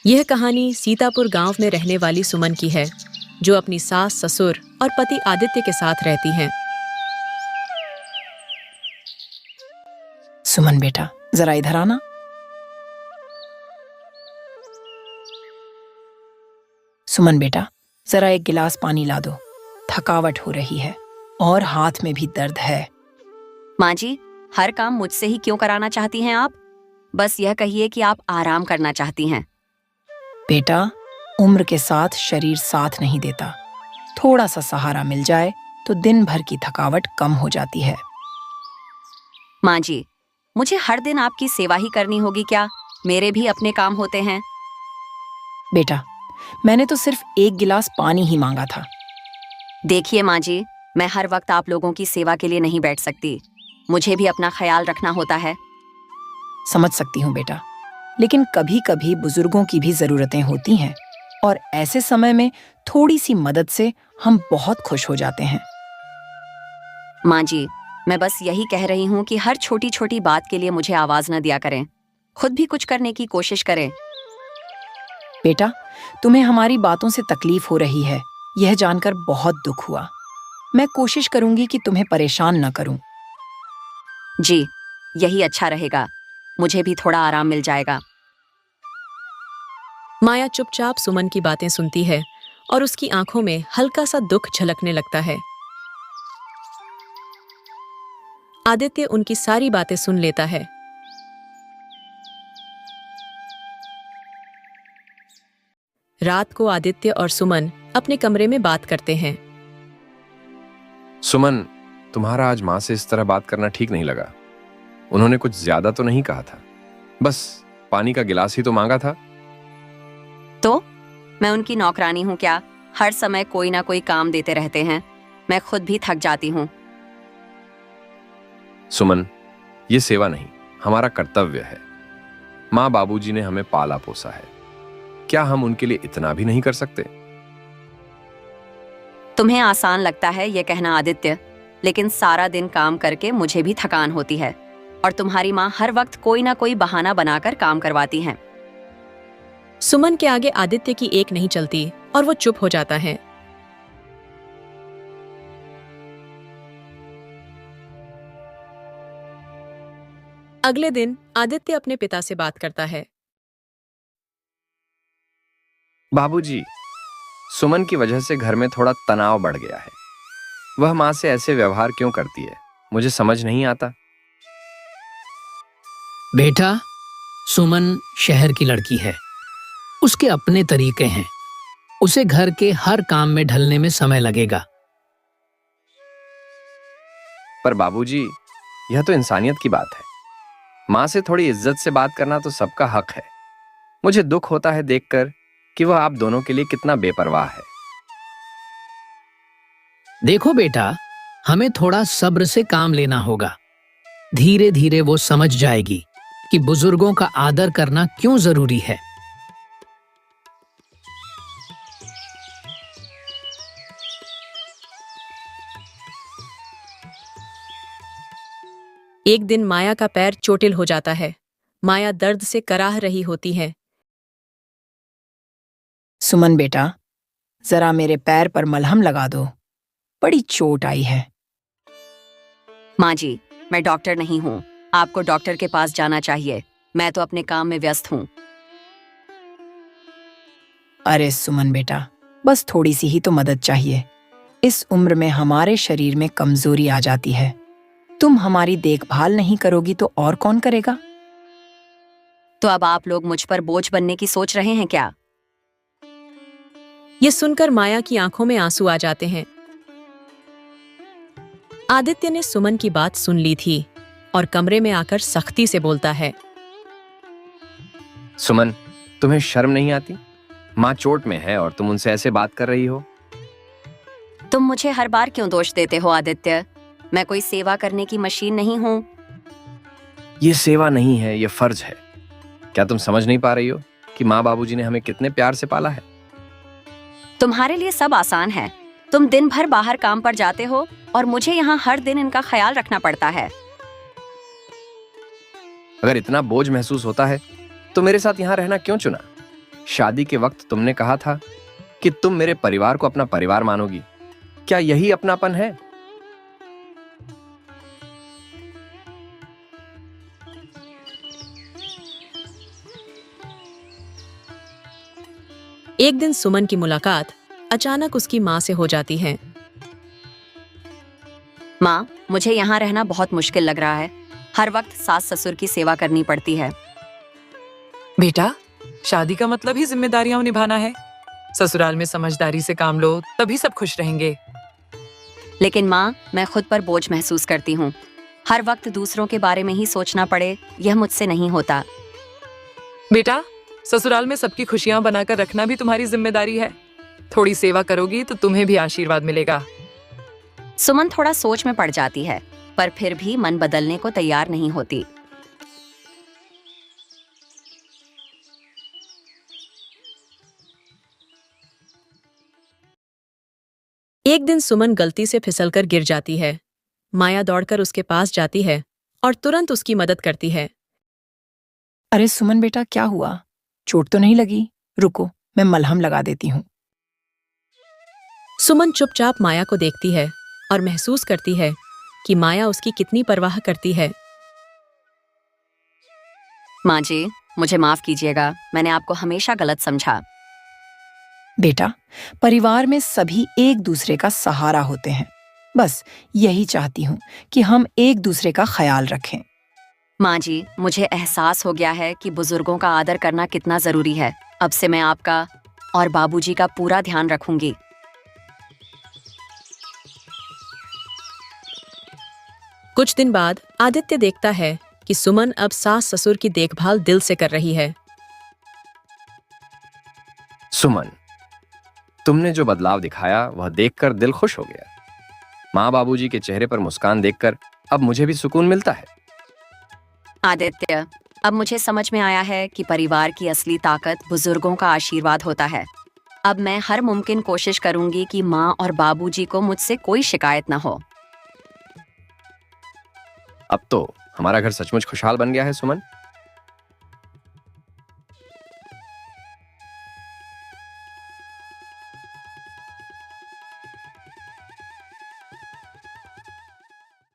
यह कहानी सीतापुर गांव में रहने वाली सुमन की है, जो अपनी सास, ससुर और पति आदित्य के साथ रहती हैं। सुमन बेटा, जरा इधर आना। सुमन बेटा, जरा एक गिलास पानी ला दो। थकावट हो रही है और हाथ में भी दर्द है। माँ जी, हर काम मुझसे ही क्यों कराना चाहती हैं आप? बस यह कहिए कि आप आराम करना चाहती हैं। बेटा, उम्र के साथ शरीर साथ नहीं देता। थोड़ा सा सहारा मिल जाए तो दिन भर की थकावट कम हो जाती है। माँ जी, मुझे हर दिन आपकी सेवा ही करनी होगी क्या? मेरे भी अपने काम होते हैं। बेटा, मैंने तो सिर्फ एक गिलास पानी ही मांगा था। देखिए माँ जी, मैं हर वक्त आप लोगों की सेवा के लिए नहीं बैठ सकती। मुझे भी अपना ख्याल रखना होता है। समझ सकती हूँ बेटा, लेकिन कभी कभी बुजुर्गों की भी जरूरतें होती हैं और ऐसे समय में थोड़ी सी मदद से हम बहुत खुश हो जाते हैं। माँ जी, मैं बस यही कह रही हूँ कि हर छोटी छोटी बात के लिए मुझे आवाज न दिया करें। खुद भी कुछ करने की कोशिश करें। बेटा, तुम्हें हमारी बातों से तकलीफ हो रही है, यह जानकर बहुत दुख हुआ। मैं कोशिश करूंगी कि तुम्हें परेशान न करूं। जी, यही अच्छा रहेगा। मुझे भी थोड़ा आराम मिल जाएगा। माया चुपचाप सुमन की बातें सुनती है और उसकी आंखों में हल्का सा दुख झलकने लगता है। आदित्य उनकी सारी बातें सुन लेता है। रात को आदित्य और सुमन अपने कमरे में बात करते हैं। सुमन, तुम्हारा आज माँ से इस तरह बात करना ठीक नहीं लगा। उन्होंने कुछ ज्यादा तो नहीं कहा था, बस पानी का गिलास ही तो मांगा था। तो मैं उनकी नौकरानी हूँ क्या? हर समय कोई ना कोई काम देते रहते हैं। मैं खुद भी थक जाती हूँ। सुमन, ये सेवा नहीं, हमारा कर्तव्य है। माँ बाबूजी ने हमें पाला पोसा है, क्या हम उनके लिए इतना भी नहीं कर सकते? तुम्हें आसान लगता है ये कहना आदित्य, लेकिन सारा दिन काम करके मुझे भी थकान होती है और तुम्हारी माँ हर वक्त कोई ना कोई बहाना बनाकर काम करवाती हैं। सुमन के आगे आदित्य की एक नहीं चलती और वो चुप हो जाता है। अगले दिन आदित्य अपने पिता से बात करता है। बाबूजी, सुमन की वजह से घर में थोड़ा तनाव बढ़ गया है। वह माँ से ऐसे व्यवहार क्यों करती है, मुझे समझ नहीं आता। बेटा, सुमन शहर की लड़की है। उसके अपने तरीके हैं। उसे घर के हर काम में ढलने में समय लगेगा। पर बाबूजी, यह तो इंसानियत की बात है। माँ से थोड़ी इज्जत से बात करना तो सबका हक है। मुझे दुख होता है देखकर कि वह आप दोनों के लिए कितना बेपरवाह है। देखो बेटा, हमें थोड़ा सब्र से काम लेना होगा। धीरे धीरे वो समझ जाएगी कि बुजुर्गों का आदर करना क्यों जरूरी है। एक दिन माया का पैर चोटिल हो जाता है। माया दर्द से कराह रही होती है। सुमन बेटा, जरा मेरे पैर पर मलहम लगा दो, बड़ी चोट आई है। माँ जी, मैं डॉक्टर नहीं हूँ। आपको डॉक्टर के पास जाना चाहिए। मैं तो अपने काम में व्यस्त हूँ। अरे सुमन बेटा, बस थोड़ी सी ही तो मदद चाहिए। इस उम्र में हमारे शरीर में कमजोरी आ जाती है। तुम हमारी देखभाल नहीं करोगी तो और कौन करेगा? तो अब आप लोग मुझ पर बोझ बनने की सोच रहे हैं क्या? ये सुनकर माया की आंखों में आंसू आ जाते हैं। आदित्य ने सुमन की बात सुन ली थी और कमरे में आकर सख्ती से बोलता है। सुमन, तुम्हें शर्म नहीं आती? माँ चोट में है और तुम उनसे ऐसे बात कर रही हो। तुम मुझे हर बार क्यों दोष देते हो आदित्य? मैं कोई सेवा करने की मशीन नहीं हूँ। ये सेवा नहीं है, ये फर्ज है। क्या तुम समझ नहीं पा रही हो कि माँ बाबूजी ने हमें कितने प्यार से पाला है? तुम्हारे लिए सब आसान है। तुम दिन भर बाहर काम पर जाते हो और मुझे यहाँ हर दिन इनका ख्याल रखना पड़ता है। अगर इतना बोझ महसूस होता है तो मेरे साथ यहाँ रहना क्यों चुना? शादी के वक्त तुमने कहा था कि तुम मेरे परिवार को अपना परिवार मानोगी। क्या यही अपनापन है? एक दिन सुमन की मुलाकात अचानक उसकी माँ से हो जाती है। माँ, मुझे यहाँ रहना बहुत मुश्किल लग रहा है। हर वक्त सास ससुर की सेवा करनी पड़ती है। बेटा, शादी का मतलब ही जिम्मेदारियां निभाना है। ससुराल में समझदारी से काम लो, तभी सब खुश रहेंगे। लेकिन माँ, मैं खुद पर बोझ महसूस करती हूँ। हर वक्त दूसरों के बारे में ही सोचना पड़े, यह मुझसे नहीं होता। बेटा, ससुराल में सबकी खुशियां बनाकर रखना भी तुम्हारी जिम्मेदारी है। थोड़ी सेवा करोगी तो तुम्हें भी आशीर्वाद मिलेगा। सुमन थोड़ा सोच में पड़ जाती है, पर फिर भी मन बदलने को तैयार नहीं होती। एक दिन सुमन गलती से फिसलकर गिर जाती है। माया दौड़कर उसके पास जाती है और तुरंत उसकी मदद करती है। अरे सुमन बेटा, क्या हुआ? चोट तो नहीं लगी? रुको, मैं मलहम लगा देती हूँ। सुमन चुपचाप माया को देखती है और महसूस करती है कि माया उसकी कितनी परवाह करती है। माँ जी, मुझे माफ कीजिएगा, मैंने आपको हमेशा गलत समझा। बेटा, परिवार में सभी एक दूसरे का सहारा होते हैं। बस यही चाहती हूँ कि हम एक दूसरे का ख्याल रखें। माँ जी, मुझे एहसास हो गया है कि बुजुर्गों का आदर करना कितना जरूरी है। अब से मैं आपका और बाबूजी का पूरा ध्यान रखूंगी। कुछ दिन बाद आदित्य देखता है कि सुमन अब सास ससुर की देखभाल दिल से कर रही है। सुमन, तुमने जो बदलाव दिखाया वह देखकर दिल खुश हो गया। माँ बाबूजी के चेहरे पर मुस्कान देखकर अब मुझे भी सुकून मिलता है। आदित्य, अब मुझे समझ में आया है कि परिवार की असली ताकत बुजुर्गों का आशीर्वाद होता है। अब मैं हर मुमकिन कोशिश करूंगी कि माँ और बाबूजी को मुझसे कोई शिकायत न हो। अब तो हमारा घर सचमुच खुशहाल बन गया है सुमन।